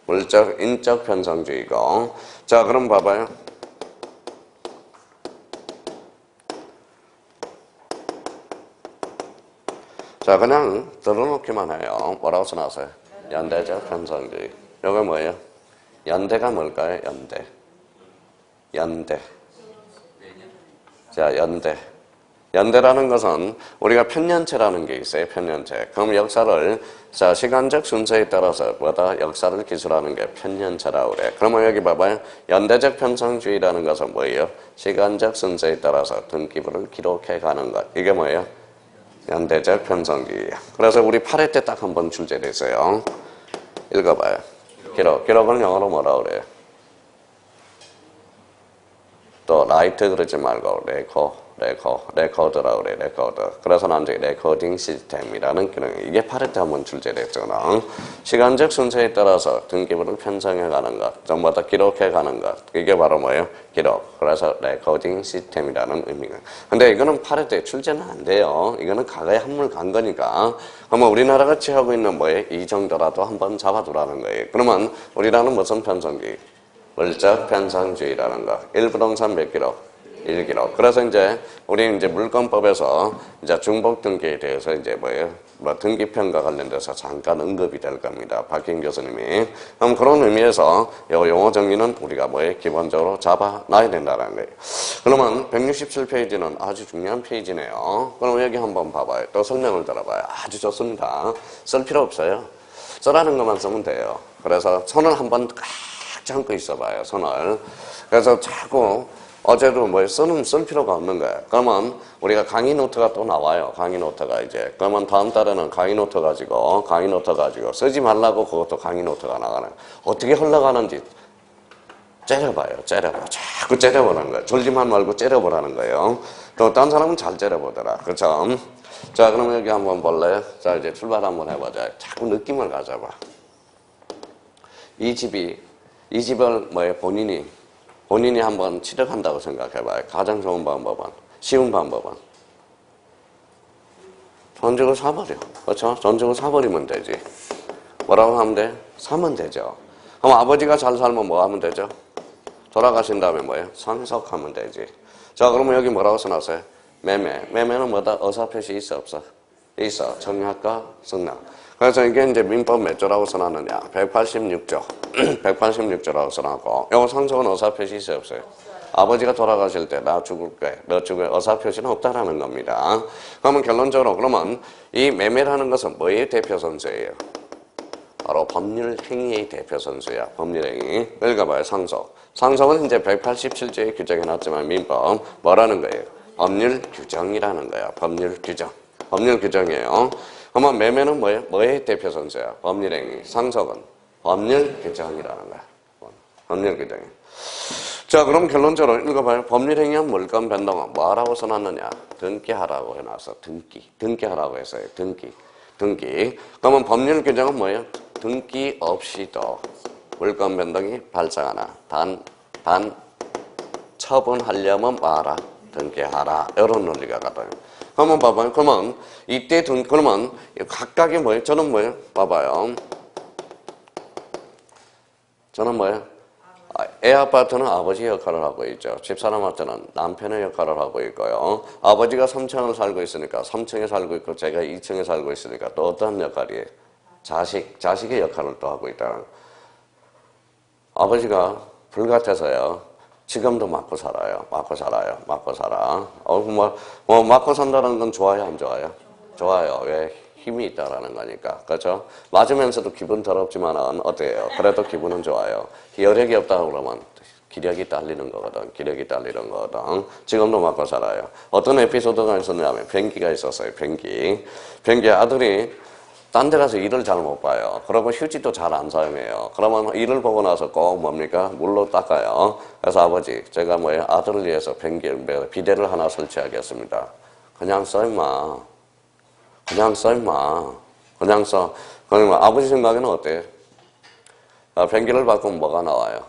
물적 인적 편성주의고. 자 그럼 봐봐요. 자 그냥 들어놓기만 해요. 뭐라고 써놨어요? 연대적 편성주의. 이거 뭐예요? 연대가 뭘까요? 연대. 연대. 자, 연대. 연대라는 것은 우리가 편년체라는 게 있어요. 편년체. 그럼 역사를 자 시간적 순서에 따라서 뭐다? 역사를 기술하는 게 편년체라고 그래. 그러면 여기 봐봐요. 연대적 편성주의라는 것은 뭐예요? 시간적 순서에 따라서 등기부를 기록해 가는 것. 이게 뭐예요? 연대적 편성주의야. 그래서 우리 8회 때 딱 한 번 출제됐어요. 읽어봐요. 기록. 기록은 영어로 뭐라 그래요? 또 라이트 그러지 말고 레코드라고 그래. 레코드. 그래서 나중에 레코딩 시스템이라는 기능. 이게 8회 때 한번 출제됐잖아. 시간적 순서에 따라서 등기부를 편성해 가는 것, 전부 다 기록해 가는 것. 이게 바로 뭐예요? 기록. 그래서 레코딩 시스템이라는 의미가. 근데 이거는 8회 때 출제는 안 돼요. 이거는 과거에 한물 간 거니까. 그러면 우리나라가 취하고 있는 뭐예요? 이 정도라도 한번 잡아두라는 거예요. 그러면 우리나라는 무슨 편성주의? 물적 편성주의라는 거. 1부동산 몇 기록? 1기록. 그래서 이제 우리 이제 물권법에서 이제 중복 등기에 대해서 이제 뭐예요? 뭐 등기편과 관련돼서 잠깐 언급이 될 겁니다. 박희인 교수님이. 그럼 그런 의미에서 요 용어 정리는 우리가 뭐예요? 기본적으로 잡아놔야 된다는 거예요. 그러면 167페이지는 아주 중요한 페이지네요. 그럼 여기 한번 봐봐요. 또 설명을 들어봐요. 아주 좋습니다. 쓸 필요 없어요. 써라는 것만 쓰면 돼요. 그래서 손을 한번 참고 있어봐요, 손을. 그래서 자꾸 어제도 뭐 쓸 필요가 없는 거예요. 그러면 우리가 강의 노트가 또 나와요. 강의 노트가 이제. 그러면 다음 달에는 강의 노트 가지고 쓰지 말라고 그것도 강의 노트가 나가는 거예요. 어떻게 흘러가는지 째려봐요. 째려봐. 자꾸 째려보라는 거예요. 졸지만 말고 째려보라는 거예요. 또 딴 사람은 잘 째려보더라. 그렇죠? 자, 그럼 여기 한번 볼래요? 자, 이제 출발 한번 해보자. 자꾸 느낌을 가져봐. 이 집을 뭐예요? 본인이 한번 취득한다고 생각해봐요. 가장 좋은 방법은, 쉬운 방법은. 돈 주고 사버려. 그렇죠? 돈 주고 사버리면 되지. 뭐라고 하면 돼? 사면 되죠. 그럼 아버지가 잘 살면 뭐 하면 되죠? 돌아가신 다음에 뭐예요? 상속하면 되지. 자, 그러면 여기 뭐라고 써놨어요? 매매. 매매는 뭐다? 의사표시 있어, 없어? 있어. 청약과 승낙. 그래서 이게 이제 민법 몇 조라고 써놨느냐? 186조. 186조라고 써놨고, 이거 상속은 의사표시 있어요, 없어요? 아버지가 돌아가실 때 나 죽을 거야. 너 죽을 의사표시는 없다라는 겁니다. 그러면 결론적으로 그러면 이 매매라는 것은 뭐의 대표 선수예요? 바로 법률 행위의 대표 선수야. 법률 행위. 읽어봐요. 상속. 상속은 이제 187조에 규정해놨지만 민법 뭐라는 거예요? 법률 규정이라는 거야. 법률 규정. 법률 규정이에요. 그러면 매매는 뭐예요? 뭐의 대표 선수야? 법률 행위. 상속은 법률 규정이라는 거야. 법률 규정. 자, 그럼 결론적으로 읽어봐요. 법률 행위한 물건 변동은 뭐라고 써놨느냐? 등기하라고 해놨어. 등기하라고 했어요. 등기. 그러면 법률 규정은 뭐예요? 등기 없이도 물건 변동이 발생하나 단 처분하려면 뭐하라? 등기하라. 이런 논리가 같아요. 그러면 봐봐요. 그러면 이때 그러면 각각이 뭐예요? 저는 뭐예요? 봐봐요. 저는 뭐예요? 애 아파트는 아버지 역할을 하고 있죠. 집사람한테는 남편의 역할을 하고 있고요. 아버지가 3층을 살고 있으니까 3층에 살고 있고 제가 2층에 살고 있으니까 또 어떤 역할이에요? 자식의 역할을 또 하고 있다는. 아버지가 불같아서요. 지금도 맞고 살아요. 맞고 살아. 맞고 산다는 건 좋아요, 안 좋아요? 좋아요. 왜? 힘이 있다라는 거니까. 그렇죠? 맞으면서도 기분 더럽지만은 어때요? 그래도 기분은 좋아요. 여력이 없다 그러면 기력이 딸리는 거거든. 지금도 맞고 살아요. 어떤 에피소드가 있었냐면 변기가 있었어요. 변기 아들이 딴 데 가서 일을 잘 못 봐요. 그러면 휴지도 잘 안 사용해요. 그러면 일을 보고 나서 꼭 뭡니까? 물로 닦아요. 그래서 아버지, 제가 아들을 위해서 비데를 하나 설치하겠습니다. 그냥 써, 임마. 그냥 써. 그러면 아버지 생각에는 어때요? 변기를 바꾸면 뭐가 나와요?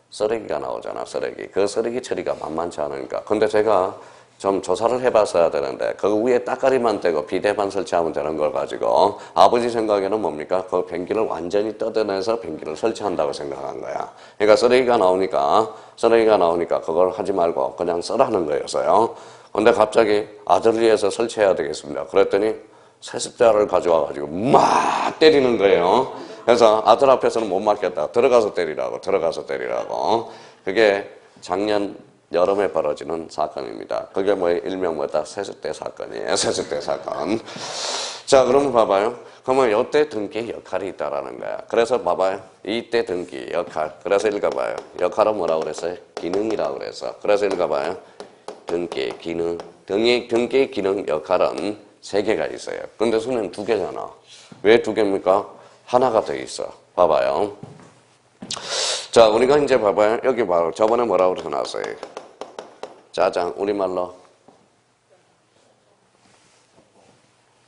쓰레기가 나오잖아, 쓰레기. 그 쓰레기 처리가 만만치 않으니까. 근데 제가 좀 조사를 해봤어야 되는데 그 위에 따까리만 떼고 비대만 설치하면 되는 걸 가지고 아버지 생각에는 뭡니까? 그 변기를 완전히 뜯어내서 변기를 설치한다고 생각한 거야. 그러니까 쓰레기가 나오니까 그걸 하지 말고 그냥 쓰라는 거였어요. 근데 갑자기 아들을 위해서 설치해야 되겠습니다. 그랬더니 세습자를 가져와가지고 막 때리는 거예요. 그래서 아들 앞에서는 못 맞겠다. 들어가서 때리라고. 그게 작년 여름에 벌어지는 사건입니다. 그게 일명 세습대 사건이에요. 세습대 사건. 자, 그러면 봐봐요. 그러면 이때 등기 역할이 있다라는 거야. 그래서 봐봐요. 이때 등기 역할. 그래서 읽어봐요. 역할은 뭐라고 그랬어요? 기능이라고 그랬어. 그래서 읽어봐요. 등기 기능. 등기 기능 역할은 3개가 있어요. 근데 선생님 2개잖아. 왜 2개입니까? 하나가 더 있어. 봐봐요. 자, 우리가 이제 봐봐요. 여기 바로 저번에 뭐라고 해놨어요? 짜장, 우리말로.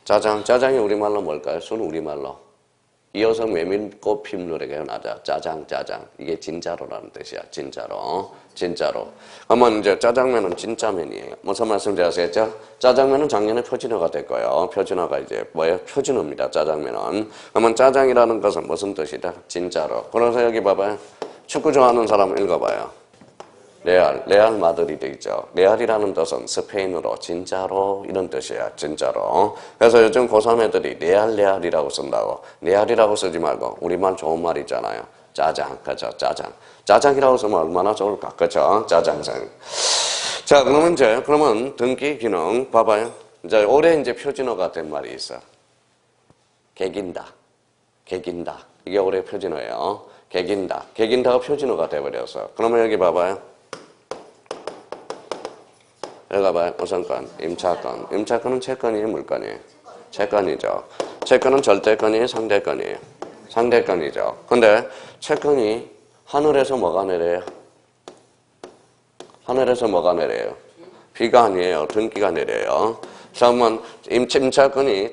짜장이 우리말로 뭘까요? 순 우리말로. 이어서 메밀꽃 핀 노래가 나자. 짜장. 이게 진짜로라는 뜻이야. 진짜로. 그러면 이제 짜장면은 진짜면이에요. 무슨 말씀 되셨죠? 짜장면은 작년에 표준어가 됐고요. 표준어가 이제 뭐예요? 표준어입니다. 짜장면은. 그러면 짜장이라는 것은 무슨 뜻이다? 진짜로. 그래서 여기 봐봐요. 축구 좋아하는 사람 읽어봐요. 레알 마드리드 있죠. 레알이라는 뜻은 스페인어로 진짜로 이런 뜻이야. 진짜로. 그래서 요즘 고3 애들이 레알이라고 쓴다고. 레알이라고 쓰지 말고 우리말 좋은 말 있잖아요. 짜장. 그죠? 짜장이라고 쓰면 얼마나 좋을까? 그죠? 짜장생. 자, 그러면 등기 기능 봐봐요. 이제 올해 이제 표준어가 된 말이 있어. 개긴다. 이게 올해 표준어예요. 개긴다가 표준어가 돼버렸어. 그러면 여기 봐봐요. 우선 건, 임차건. 임차건은 채권이에요, 물건이에요? 채권이죠. 채권은 절대건이에요, 상대건이에요? 상대건이죠. 근데 채권이 하늘에서 뭐가 내려요? 비가 아니에요. 등기가 내려요. 그러면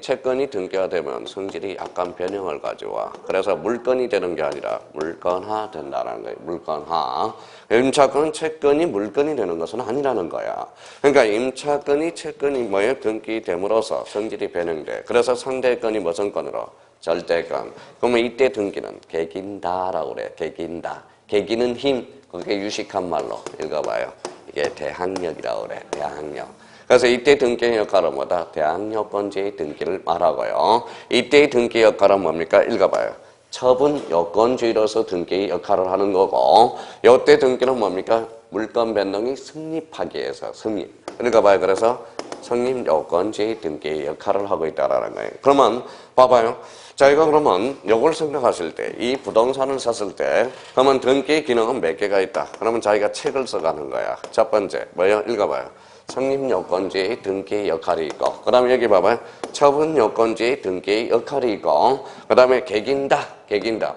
채권이 등기가 되면 성질이 약간 변형을 가져와. 그래서 물건이 되는 게 아니라 물건화 된다는 거예요. 물건화. 임차권은 채권이 물건이 되는 것은 아니라는 거야. 그러니까 임차권이 채권이 뭐예요? 등기됨으로써 성질이 변형돼. 그래서 상대권이 무슨 건으로? 절대권. 그러면 이때 등기는 개긴다라고 그래. 개기는 힘. 그게 유식한 말로 읽어봐요. 이게 대항력이라고 그래. 대항력. 그래서 이때 등기의 역할은 뭐다? 대항요건제의 등기를 말하고요. 이때의 등기 역할은 뭡니까? 읽어봐요. 처분 요건주의로서 등기의 역할을 하는 거고, 이때 등기는 뭡니까? 물건 변동이 성립하기 위해서 읽어봐요. 그래서 성립 요건주의 등기의 역할을 하고 있다라는 거예요. 그러면 봐봐요. 자기가 그러면 요걸 생각하실 때, 이 부동산을 샀을 때, 그러면 등기 기능은 몇 개가 있다. 그러면 자기가 책을 써가는 거야. 첫 번째 뭐예요? 읽어봐요. 성립요건주의 등기의 역할이 있고, 그 다음에 여기 봐봐요. 처분요건주의 등기의 역할이 있고, 그 다음에 개긴다.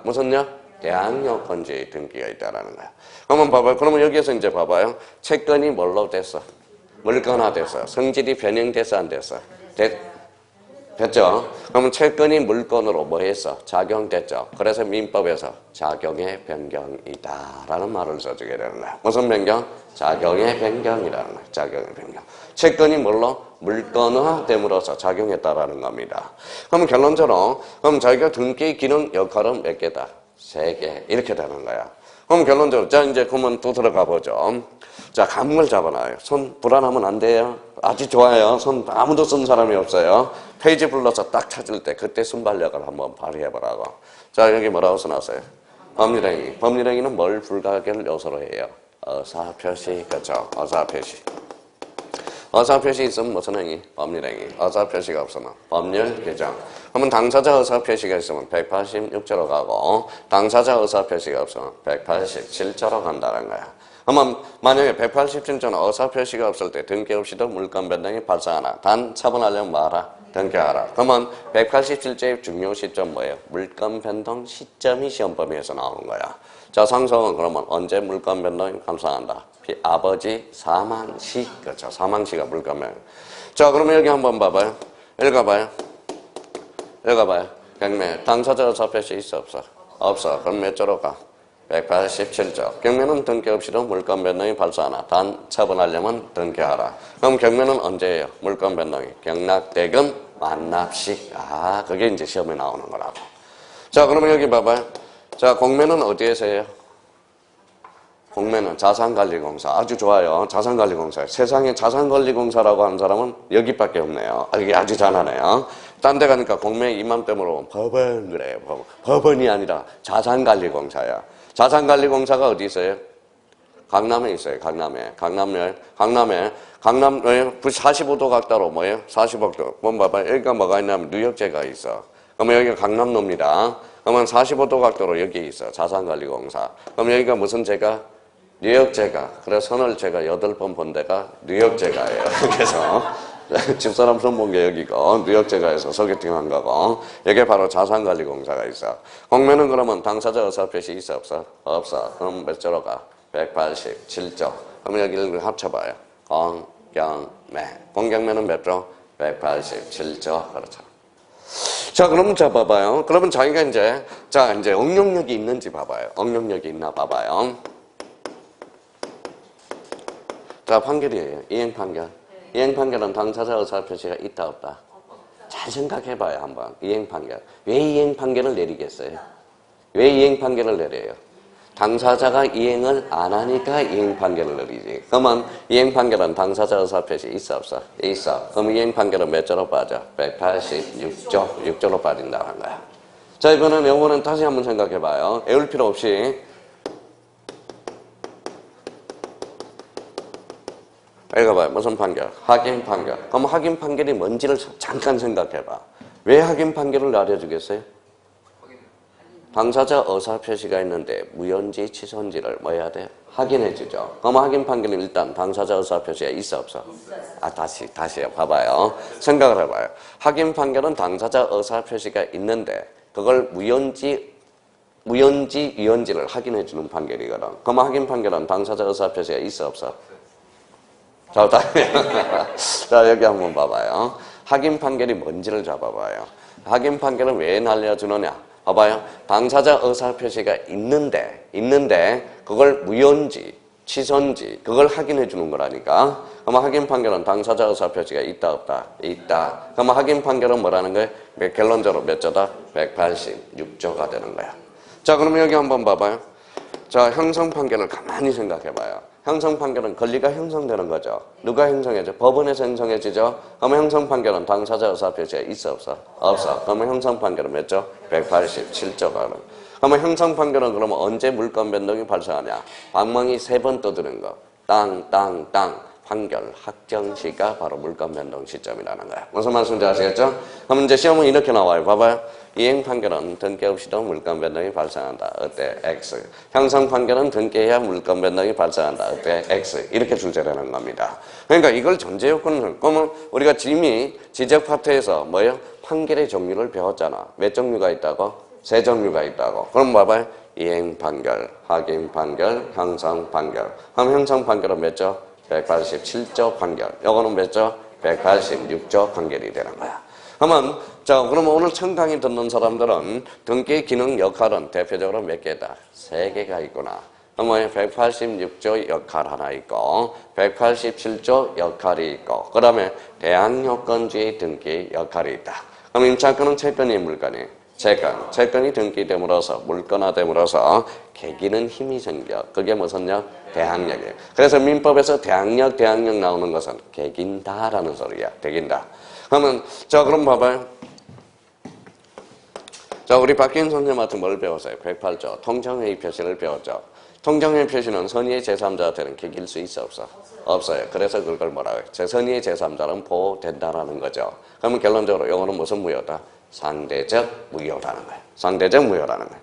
무슨요? 대항요건주의 등기가 있다라는 거야. 그러면 봐봐요. 그러면 여기에서 이제 봐봐요. 채권이 뭘로 됐어? 물건화됐어. 성질이 변형됐어, 안 됐어? 됐죠? 그러면 채권이 물건으로 뭐 했어? 작용됐죠? 그래서 민법에서 작용의 변경이다라는 말을 써주게 되는 거야. 무슨 변경? 작용의 변경이라는 거야. 작용의 변경. 채권이 뭘로? 물건화됨으로써 작용했다라는 겁니다. 그럼 결론적으로 그럼 자기가 등기 기능 역할은 몇 개다? 3개. 이렇게 되는 거야. 그럼 결론적으로, 자, 이제 그러면 또 들어가 보죠. 자, 감을 잡아놔요. 손 불안하면 안 돼요. 아주 좋아요. 손 아무도 쓴 사람이 없어요. 페이지 불러서 딱 찾을 때 그때 순발력을 한번 발휘해보라고. 자, 여기 뭐라고 써놨어요? 법률행위. 법률행위는 뭘 불가결 요소로 해요? 의사표시. 그렇죠. 의사표시. 의사표시 있으면 무슨 행위? 법률행위. 의사표시가 없으면 법률 규정. 그러면 당사자 의사표시가 있으면 186조로 가고 당사자 의사표시가 없으면 187조로 간다는 거야. 그러면 만약에 187조는 의사표시가 없을 때 등기 없이도 물권 변동이 발생하나 단 처분하려면 뭐하라? 등기하라. 그러면 187조의 중요 시점 뭐예요? 물권 변동 시점이 시험 범위에서 나오는 거야. 자, 상속은 그러면 언제 물권 변동이 발생한다? 아버지 사망 시. 그렇죠. 사망 시가 물권 변동. 자, 그러면 여기 한번 봐봐요. 읽어봐요. 경매. 당사자 의사표시 있어 없어? 없어. 그럼 몇 조로 가? 187조. 경매는 등기 없이도 물권 변동이 발생하나 단 처분하려면 등기하라. 그럼 경매는 언제예요? 물권 변동이 경락대금 만납식. 아, 그게 이제 시험에 나오는 거라고. 자, 그러면 여기 봐봐요. 자, 공매는 어디에서 해요? 공매는 자산관리공사. 아주 좋아요. 자산관리공사. 세상에 자산관리공사라고 하는 사람은 여기밖에 없네요. 이게 아주 잘하네요. 딴 데 가니까 공매 이맘때므로 법원 그래요. 법원이 아니라 자산관리공사야. 자산관리공사가 어디 있어요? 강남에 있어요. 강남에 45도 각도로 뭐예요? 45도. 뭐 봐봐요. 여기가 뭐가 있냐면 뉴욕제가 있어. 그러면 여기가 강남로입니다. 그러면 45도 각도로 여기 있어. 자산관리공사. 그럼 여기가 무슨 제가? 뉴욕제가. 그래서 선을 제가 8번 본 데가 뉴욕제가예요. 그래서 집사람 손 본 게 여기고 뉴욕제가에서 소개팅한 거고 여기에 바로 자산관리공사가 있어. 공매는 그러면 당사자 의사표시 있어 없어? 없어. 그럼 몇 조로 가? 187조. 그럼 여기를 합쳐봐요. 공경매. 공경매는 몇 조? 187조. 그렇죠. 자, 그럼 자 봐봐요. 그러면 자기가 이제 응용력이 있는지 봐봐요. 응용력이 있나 봐봐요. 자, 판결이에요. 이행 판결. 이행 판결은 당사자 의사표시가 있다 없다. 잘 생각해봐요 한번. 이행 판결. 왜 이행 판결을 내리겠어요? 왜 이행 판결을 내려요? 당사자가 이행을 안 하니까 이행 판결을 내리지. 그러면 이행 판결은 당사자 의사표시 있어 없어? 있어. 그럼 이행 판결은 몇 조로 빠져? 186조. 6조로 빠진다는 거야. 자, 이거는 다시 한번 생각해봐요. 애울 필요 없이. 읽어봐요. 무슨 판결? 확인 판결. 그럼 확인 판결이 뭔지를 잠깐 생각해봐. 왜 확인 판결을 내려주겠어요? 당사자 의사표시가 있는데 무연지, 취소인지를 뭐 해야 돼요? 확인해주죠. 그럼 확인 판결은 일단 당사자 의사표시가 있어 없어? 아, 다시요. 봐봐요. 생각을 해봐요. 확인 판결은 당사자 의사표시가 있는데 그걸 무연지, 유연지를 확인해주는 판결이거든. 그럼 확인 판결은 당사자 의사표시가 있어 없어? 자, 여기 한번 봐봐요. 확인 판결이 뭔지를 잡아봐요. 확인 판결은 왜 날려주느냐? 봐봐요. 당사자 의사표시가 있는데 그걸 무연지, 취소인지 그걸 확인해 주는 거라니까. 그럼 확인 판결은 당사자 의사표시가 있다 없다? 있다. 그럼 확인 판결은 뭐라는 거예요? 결론적으로 몇 조다? 186조가 되는 거야. 자, 그러면 여기 한번 봐봐요. 자, 형성 판결을 가만히 생각해봐요. 형성 판결은 권리가 형성되는 거죠. 누가 형성해줘? 법원에서 형성해지죠. 그러면 형성 판결은 당사자 의사표시가 있어 없어? 없어. 그러면 형성 판결은 몇 조? 187조가. 그러면 형성 판결은 그러면 언제 물권 변동이 발생하냐? 방망이 3번 떠드는 거. 땅. 판결 확정 시가 바로 물권 변동 시점이라는 거야. 무슨 말씀인지 아시겠죠? 그럼 이제 시험은 이렇게 나와요. 봐봐요. 이행 판결은 등기 없이도 물권 변동이 발생한다. 어때? X. 형성 판결은 등기해야 물권 변동이 발생한다. 어때? X. 이렇게 출제되는 겁니다. 그러니까 이걸 전제 요건을, 그러면 우리가 이미 지적 파트에서 뭐예요? 판결의 종류를 배웠잖아. 몇 종류가 있다고? 3종류가 있다고. 그럼 봐봐요. 이행 판결, 확인 판결, 형성 판결. 그럼 형성 판결은 몇 조? 187조 판결. 요거는 몇 조? 186조 판결이 되는 거야. 그러면 그러면 오늘 첫 강의 듣는 사람들은 등기 기능 역할은 대표적으로 몇 개다? 3개가 있구나. 그러면 186조 역할 하나 있고 187조 역할이 있고 그다음에 대항요건주의 등기 역할이 있다. 그럼 임차권은 채권이 물건이 채권이 등기됨으로써 물권화됨으로써 계기는 힘이 생겨. 그게 무슨 력? 대항력이에요. 그래서 민법에서 대항력 나오는 것은 계긴다라는 소리야. 계긴다. 그럼 봐봐요. 자, 우리 박기인 선생님한테 뭘 배웠어요? 108조 통정회의 표시를 배웠죠. 통정회의 표시는 선의의 제3자한테는 계길 수 있어 없어? 없어요. 그래서 그걸 뭐라고 해요? 선의의 제3자는 보호된다라는 거죠. 그러면 결론적으로 이거는 무슨 무효다? 상대적 무효라는 거예요. 상대적 무효라는 거예요.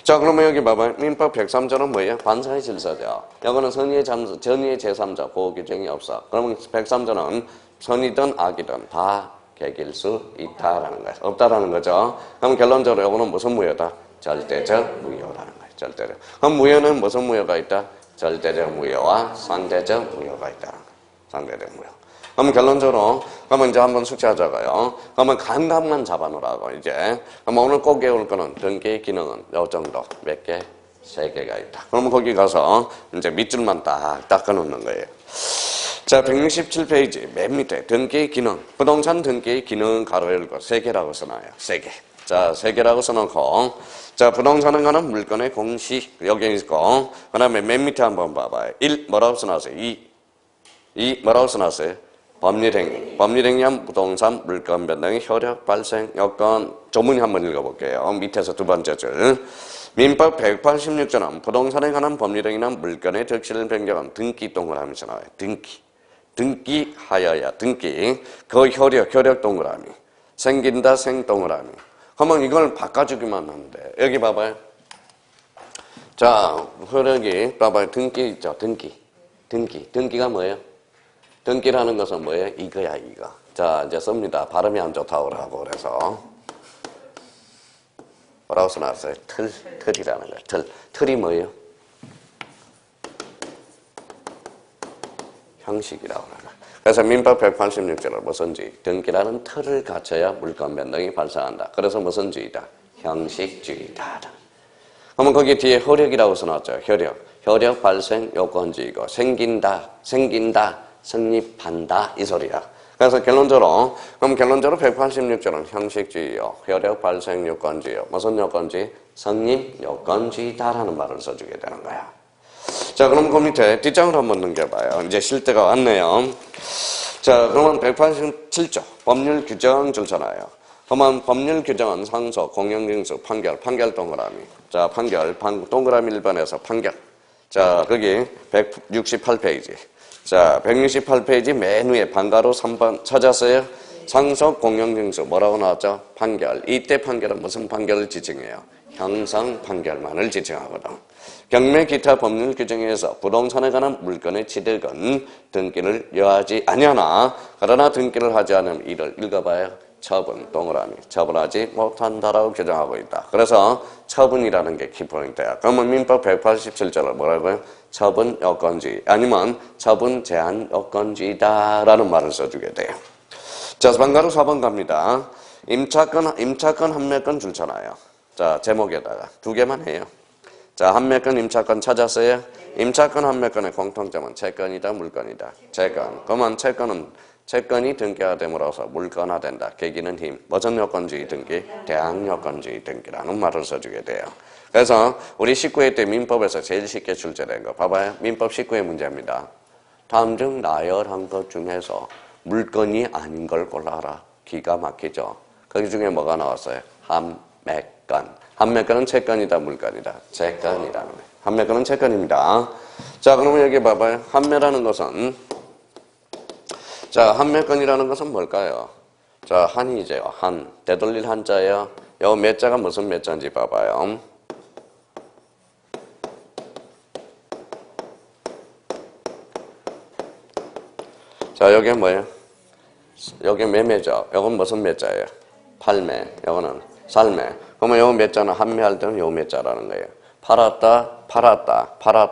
자, 그러면 여기 봐봐요. 민법 103조는 뭐예요? 반사의 질서죠. 이거는 선의의 제3자 보호 규정이 없어. 그러면 103조는 선이든 악이든 다 계길 수 있다라는 거예요. 없다라는 거죠. 그럼 결론적으로 이거는 무슨 무효다? 절대적 무효라는 거예요. 절대적. 그럼 무효는 무슨 무효가 있다? 절대적 무효와 상대적 무효가 있다는 거예요. 상대적 무효. 그럼 결론적으로, 그러면 이제 한번 숙제하자고요. 그러면 감각만 잡아놓으라고, 이제. 그럼 오늘 꼭 외울 거는 등기 기능은 요 정도, 몇 개? 3개가 있다. 그러면 거기 가서 이제 밑줄만 딱 닦아놓는 거예요. 자, 167페이지, 맨 밑에 등기 기능. 부동산 등기 기능 가로 열고 3개라고 써놔요. 3개. 자, 3개라고 써놓고. 자, 부동산에 관한 물건의 공식, 여기 있고. 그 다음에 맨 밑에 한번 봐봐요. 1, 뭐라고 써놨어요? 2, 뭐라고 써놨어요? 법률행위. 법률행위한 부동산 물건 변동의 효력 발생 여건. 조문이 한번 읽어볼게요. 밑에서 두 번째 줄. 민법 186조는 부동산에 관한 법률행위나 물건의 득실을 변경한 등기 동그라미에서 나와요. 등기하여야 등기. 그 효력 동그라미. 생긴다 생 동그라미. 그러면 이걸 바꿔주기만 하면 돼. 여기 봐봐요. 자, 효력이 봐봐요. 등기 있죠. 등기가 뭐예요? 등기라는 것은 뭐예요? 이거야, 이거. 자, 이제 씁니다. 발음이 안 좋다고 그러고, 그래서. 뭐라고 써놨어요? 틀이라는 거예요. 틀이 뭐예요? 형식이라고 그래요. 그래서 민법 186조는 무슨주의? 등기라는 틀을 갖춰야 물건 변동이 발생한다. 그래서 무슨주의다? 형식주의다. 그러면 거기 뒤에 효력이라고 써놨죠. 효력 발생 요건주의고 생긴다, 성립한다 이 소리야. 그래서 결론적으로 186조는 형식주의요. 효력 발생 요건주의요. 무슨 요건주의? 성립 요건주의다라는 말을 써주게 되는 거야. 자, 그럼 그 밑에 뒷장을 한번 넘겨봐요. 이제 쉴 때가 왔네요. 자, 그러면 187조 법률 규정 줄잖아요. 그러면 법률 규정은 상소, 공영징수, 판결 동그라미. 자, 동그라미 1번에서 판결. 자, 거기 168페이지. 자, 168페이지 맨 위에 방가로 3번 찾았어요? 상속 공영징수 뭐라고 나왔죠? 판결. 이때 판결은 무슨 판결을 지칭해요? 형성 판결만을 지칭하거든. 경매 기타 법률 규정에서 부동산에 관한 물건의 취득은 등기를 여하지 아니하나 그러나 등기를 하지 않으면 이를 읽어봐요. 처분 동그라미. 처분하지 못한다라고 규정하고 있다. 그래서 처분이라는 게 키포인트야. 그러면 민법 187조를 뭐라고요? 처분 요건주의 아니면 처분 제한 요건주의다라는 말을 써주게 돼요. 자, 방가로 4번 갑니다. 임차권 판매권 줄잖아요. 자, 제목에다가 2개만 해요. 자, 판매권 임차권 찾았어요? 임차권 판매권의 공통점은 채권이다 물건이다. 채권. 그러면 채권이 등기화됨으로써 물건화된다. 계기는 힘. 무슨 요건주의 등기? 대항 요건주의 등기라는 말을 써주게 돼요. 그래서 우리 19회 때 민법에서 제일 쉽게 출제된 거 봐봐요. 민법 19회 문제입니다. 다음 중 나열한 것 중에서 물건이 아닌 걸 골라라. 기가 막히죠. 거기 중에 뭐가 나왔어요? 판매권. 판매권은 채권이다 물건이다. 채권이라는 거예요. 판매권은 채권입니다. 자, 그러면 여기 봐봐요. 판매라는 것은 자, 판매권이라는 것은 뭘까요? 자, 한이죠. 한. 되돌릴 한자예요. 요 몇 자가 무슨 몇 자인지 봐봐요. 자, 여기 뭐예요? 여기 매매죠. 요건 무슨 몇 자예요? 팔매. 요거는 살매. 그러면 요 몇 자는 판매할 때는 요 몇 자라는 거예요. 팔았다.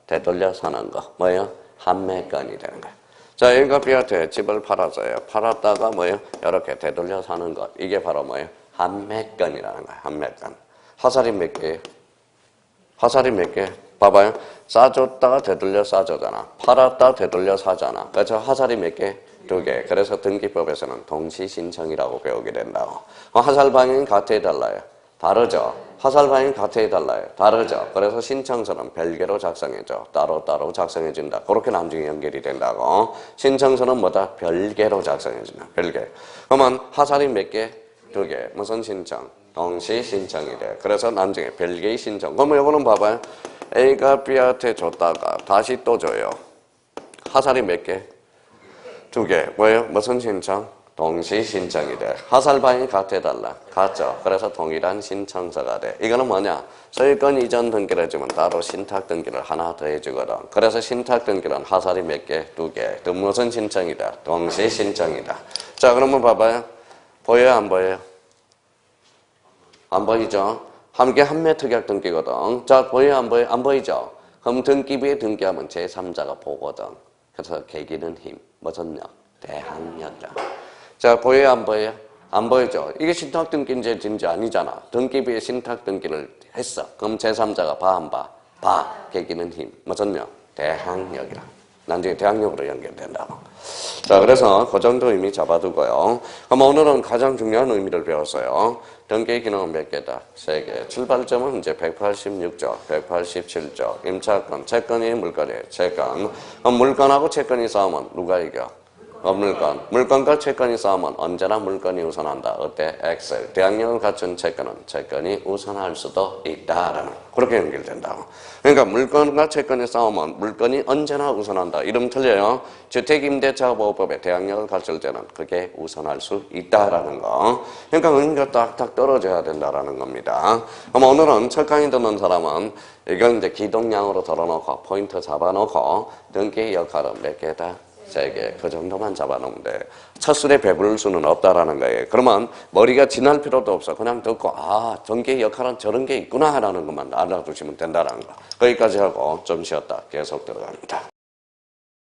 되돌려 사는 거. 뭐예요? 판매권이 되는 거예요. 자, A가 B한테 집을 팔았어요. 팔았다가 뭐예요? 이렇게 되돌려 사는 것. 이게 바로 뭐예요? 판매권이라는 거예요. 판매권. 화살이 몇 개예요? 화살이 몇 개? 봐봐요. 싸줬다가 되돌려 싸주잖아. 팔았다 되돌려 사잖아. 그래서 화살이 몇 개? 2개. 그래서 등기법에서는 동시신청이라고 배우게 된다고. 화살 방향이 같아 달라요? 다르죠. 화살 방향이 같아야 달라요. 다르죠. 그래서 신청서는 별개로 작성해줘. 따로따로 작성해진다. 그렇게 나중에 연결이 된다고. 신청서는 뭐다? 별개로 작성해진다. 별개. 그러면 화살이 몇 개? 2개. 무슨 신청? 동시 신청이 돼. 그래서 나중에 별개의 신청. 그러면 이거는 봐봐요. A가 B한테 줬다가 다시 또 줘요. 화살이 몇 개? 2개. 뭐예요? 무슨 신청? 동시 신청이 돼. 화살 방향이 같아달라. 같죠. 그래서 동일한 신청서가 돼. 이거는 뭐냐? 소유권 이전 등기를 해주면 따로 신탁 등기를 하나 더 해주거든. 그래서 신탁 등기는 화살이 몇 개? 2개. 또 무슨 신청이다? 동시 신청이다. 자, 그러면 봐봐요. 보여요? 안 보여요? 안 보이죠? 함께 한매 특약 등기거든. 자, 보여요? 안 보여요? 안 보이죠? 그럼 등기부에 등기하면 제3자가 보거든. 그래서 계기는 힘. 무슨 력? 대항력이다. 자, 보여요? 안 보여요? 안 보이죠? 이게 신탁 등기인지 진지 아니잖아. 등기부에 신탁 등기를 했어. 그럼 제3자가 봐, 안 봐? 봐. 계기는 힘. 무슨 력? 대항력이라. 나중에 대항력으로 연결된다고. 자, 그래서 그 정도 의미 잡아두고요. 그럼 오늘은 가장 중요한 의미를 배웠어요. 등기 기능은 몇 개다? 3개. 출발점은 이제 186조, 187조. 임차권, 채권이 물건이에요. 채권. 그럼 물건하고 채권이 싸우면 누가 이겨? 물건. 물건과 채권이 싸우면 언제나 물건이 우선한다. 어때? X. 대항력을 갖춘 채권은 채권이 우선할 수도 있다라는 그렇게 연결된다고. 그러니까 물건과 채권이 싸우면 물건이 언제나 우선한다. 이름 틀려요. 주택임대차보호법에 대항력을 갖출 때는 그게 우선할 수 있다라는 거. 그러니까 의미가 딱딱 떨어져야 된다라는 겁니다. 그럼 오늘은 첫 강의 듣는 사람은 이건 이제 기동량으로 덜어놓고 포인트 잡아놓고 등기 역할은 몇 개다? 3개. 그 정도만 잡아놓으면 돼. 첫 술에 배부를 수는 없다라는 거예요. 그러면 머리가 진할 필요도 없어. 그냥 듣고 등기 역할은 저런 게 있구나 라는 것만 알아두시면 된다는 거. 거기까지 하고 좀 쉬었다 계속 들어갑니다.